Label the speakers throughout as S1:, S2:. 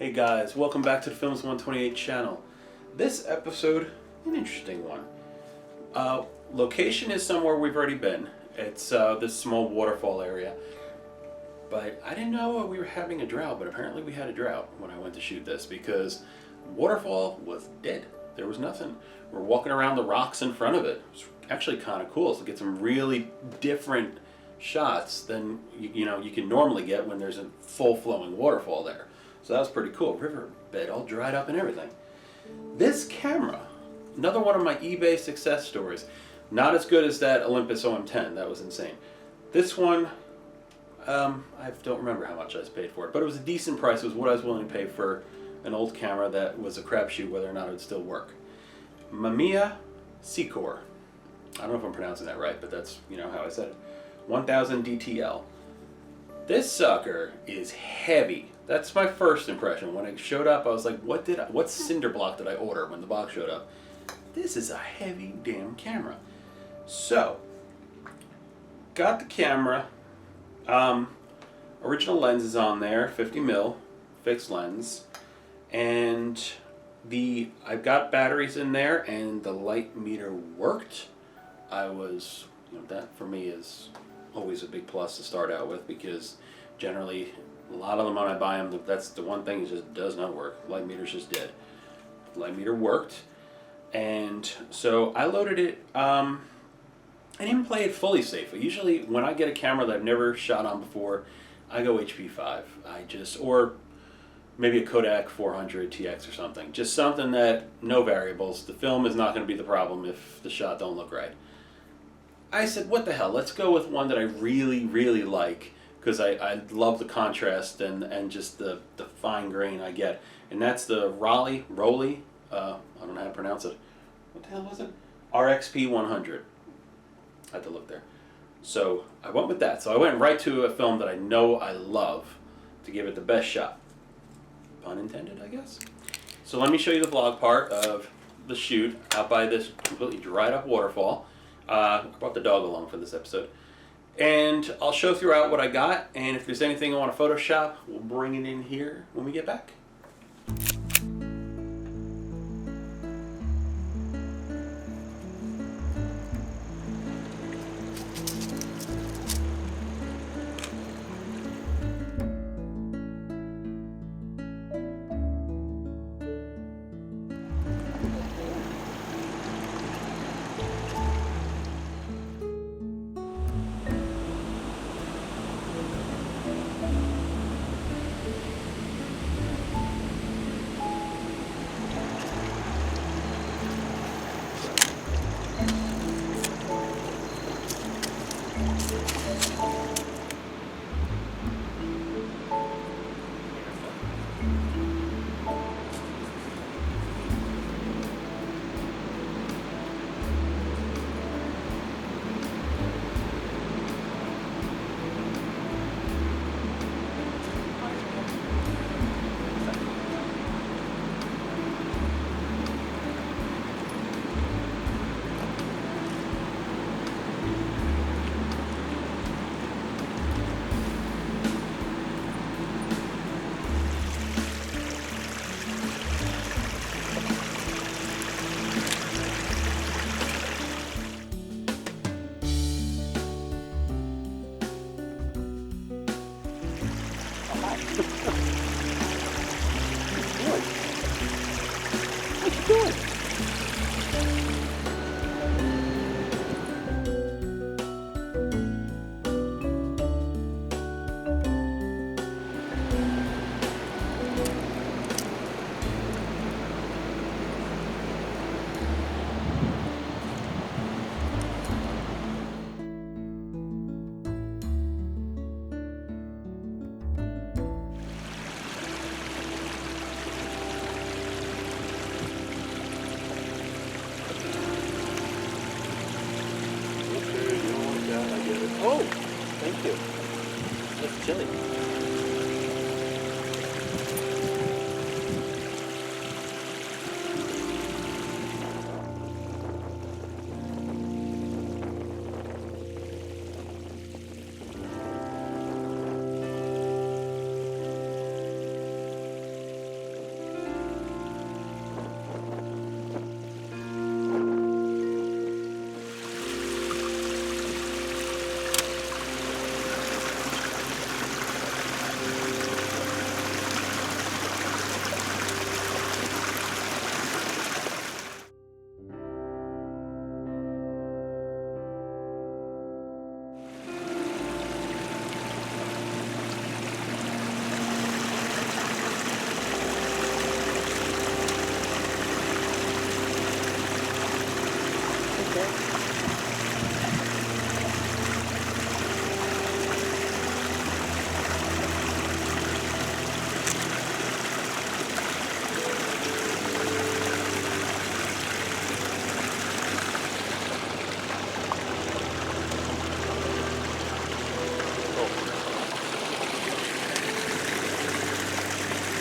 S1: Hey guys, welcome back to the Films 128 channel. This episode, an interesting one. Location is somewhere we've already been. It's this small waterfall area. But I didn't know we were having a drought, but apparently we had a drought when I went to shoot this because waterfall was dead. There was nothing. We're walking around the rocks in front of it. It's actually kind of cool, so get some really different shots than you can normally get when there's a full flowing waterfall there. So that was pretty cool. Riverbed all dried up and everything. This camera, another one of my eBay success stories. Not as good as that Olympus OM10. That was insane. This one, I don't remember how much I paid for it, but it was a decent price. It was what I was willing to pay for an old camera that was a crapshoot whether or not it would still work. Mamiya Sekor. I don't know if I'm pronouncing that right, but that's how I said it. 1000 DTL. This sucker is heavy. That's my first impression. When it showed up, I was like, what cinder block did I order when the box showed up? This is a heavy damn camera. So, got the camera. Original lens is on there, 50mm fixed lens. And I've got batteries in there and the light meter worked. That for me is always a big plus to start out with because generally a lot of them when I buy them, that's the one thing that just does not work. Light meter's just dead. Light meter worked, and so I loaded it. I didn't play it fully safe. Usually when I get a camera that I've never shot on before, I go HP5. Or maybe a Kodak 400 TX or something. Just something that, no variables. The film is not going to be the problem if the shot don't look right. I said, what the hell, let's go with one that I really, really like, because I love the contrast and just the fine grain I get. And that's the Rollei, I don't know how to pronounce it. What the hell was it? RXP 100. I had to look there. So I went with that. So I went right to a film that I know I love to give it the best shot. Pun intended, I guess. So let me show you the vlog part of the shoot out by this completely dried up waterfall. I brought the dog along for this episode. And I'll show throughout what I got, and if there's anything I want to Photoshop, we'll bring it in here when we get back. What you doing? Oh, thank you. That's chilly.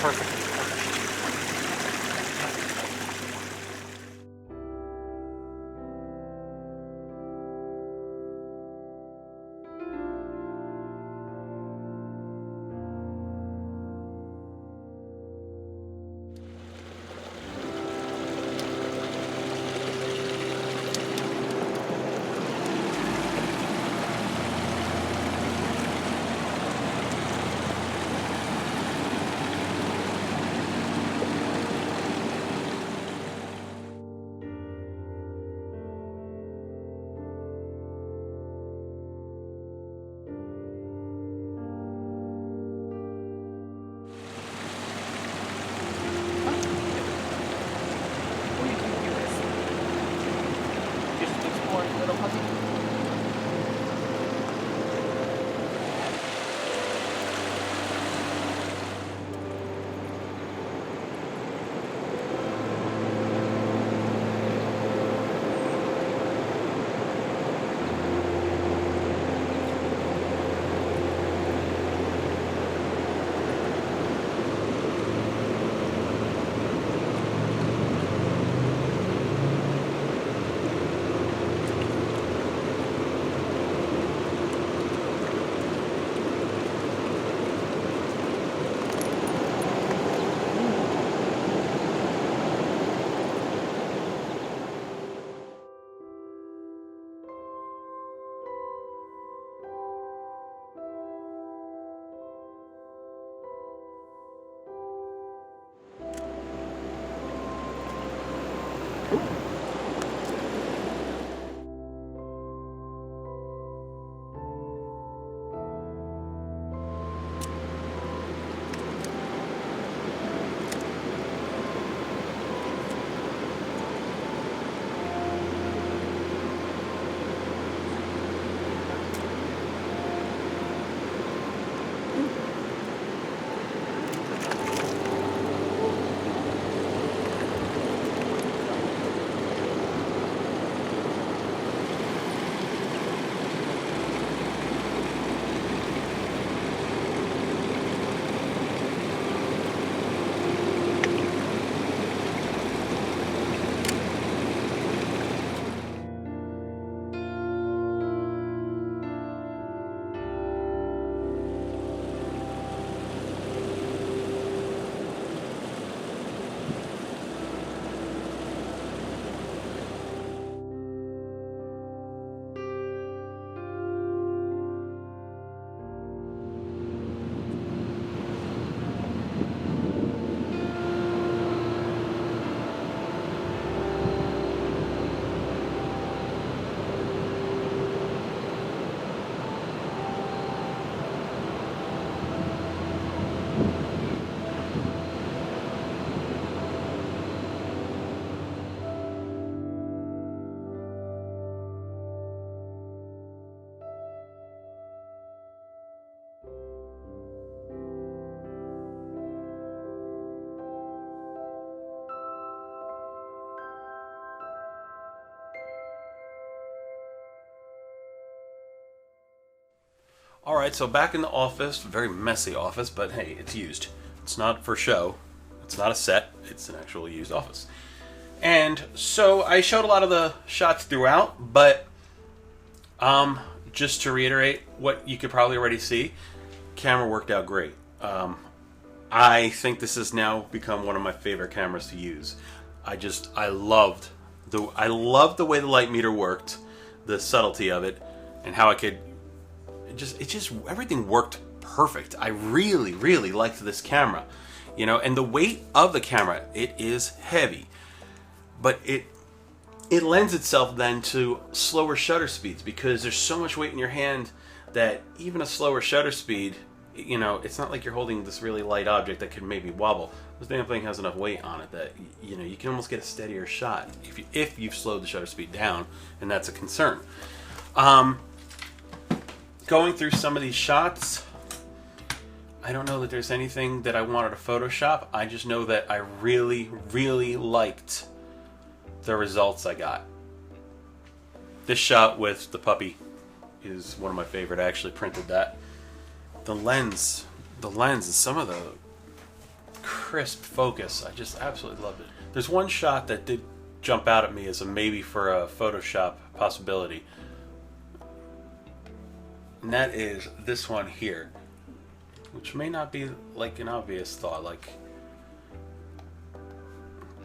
S2: perfect.
S1: Alright, so back in the office, very messy office, but hey, it's used. It's not for show. It's not a set. It's an actual used office. And so I showed a lot of the shots throughout, but just to reiterate what you could probably already see, camera worked out great. I think this has now become one of my favorite cameras to use. I loved the way the light meter worked, the subtlety of it, and how everything worked perfect. I really, really liked this camera, and the weight of the camera, it is heavy, but it lends itself then to slower shutter speeds because there's so much weight in your hand that even a slower shutter speed, it's not like you're holding this really light object that could maybe wobble. This damn thing has enough weight on it that you can almost get a steadier shot if you've slowed the shutter speed down, and that's a concern. Going through some of these shots, I don't know that there's anything that I wanted to Photoshop. I just know that I really, really liked the results I got. This shot with the puppy is one of my favorite. I actually printed that. The lens and some of crisp focus. I just absolutely loved it. There's one shot that did jump out at me as a maybe for a Photoshop possibility. And that is this one here, which may not be like an obvious thought, like,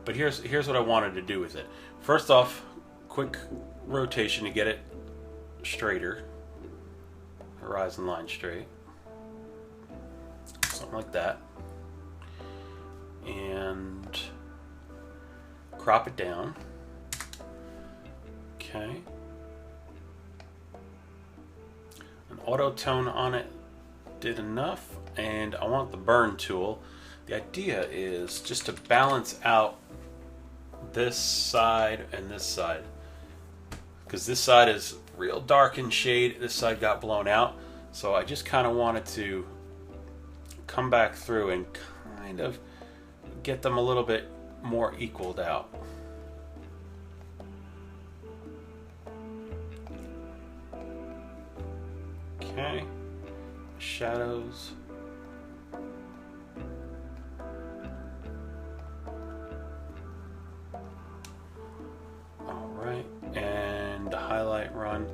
S1: but here's what I wanted to do with it. First off, quick rotation to get it straighter, horizon line straight, something like that, and crop it down. Okay. An auto tone on it did enough, and I want the burn tool. The idea is just to balance out this side and this side, because this side is real dark in shade, this side got blown out, so I just kind of wanted to come back through and kind of get them a little bit more equaled out. Okay, shadows. All right, and the highlight run.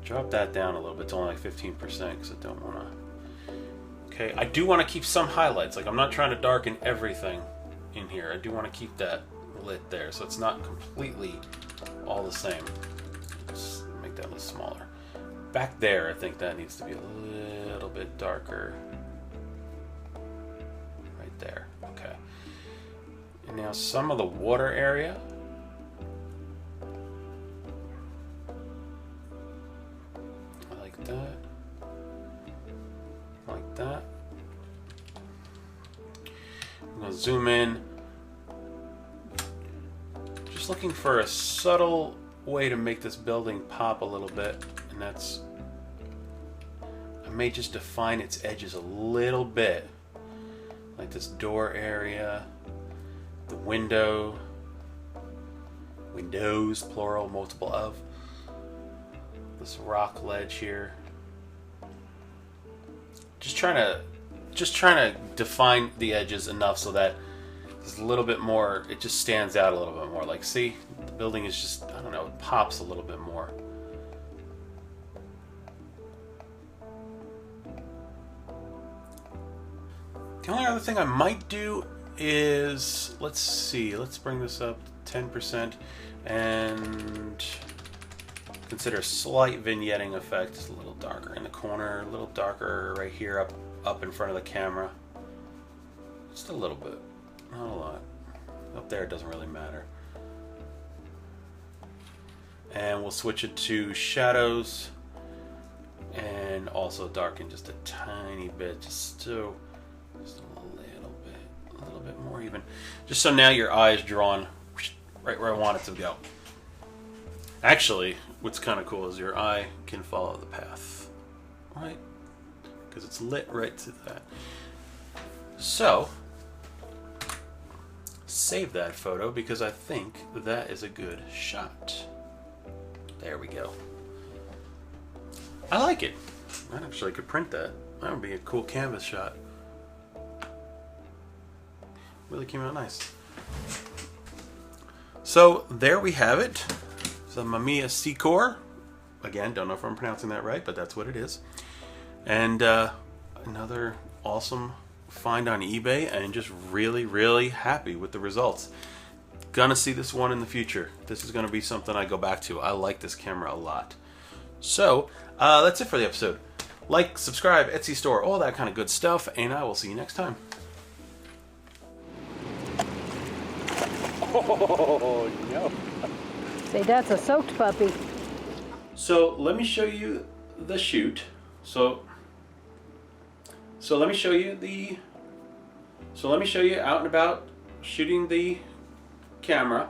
S1: Drop that down a little bit. It's only like 15% because I don't want to. Okay, I do want to keep some highlights. Like, I'm not trying to darken everything in here. I do want to keep that lit there, so it's not completely all the same. Just make that a little smaller. Back there, I think that needs to be a little bit darker. Right there. Okay. And now some of the water area. Like that. Like that. I'm going to zoom in. Just looking for a subtle way to make this building pop a little bit. And that's, I may just define its edges a little bit, like this door area, the windows, plural, multiple of, this rock ledge here. Just trying to define the edges enough so that there's a little bit more, it just stands out a little bit more. Like, see, the building is just, I don't know, it pops a little bit more. The only other thing I might do is, let's see, let's bring this up to 10% and consider a slight vignetting effect. It's a little darker in the corner, a little darker right here up in front of the camera. Just a little bit, not a lot. Up there it doesn't really matter. And we'll switch it to shadows and also darken just a tiny bit, just a little bit more even. Just so now your eye is drawn right where I want it to go. Actually, what's kind of cool is your eye can follow the path, right? Because it's lit right to that. So, save that photo because I think that is a good shot. There we go. I like it. I actually could print that. That would be a cool canvas shot. Really came out nice. So there we have it. The Mamiya Sekor. Again, don't know if I'm pronouncing that right, but that's what it is. And another awesome find on eBay, and just really, really happy with the results. Gonna see this one in the future. This is gonna be something I go back to. I like this camera a lot. So that's it for the episode. Like, subscribe, Etsy store, all that kind of good stuff, and I will see you next time. Oh, no.
S2: Say, that's a soaked puppy.
S1: So let me show you the shoot. So let me show you out and about shooting the camera.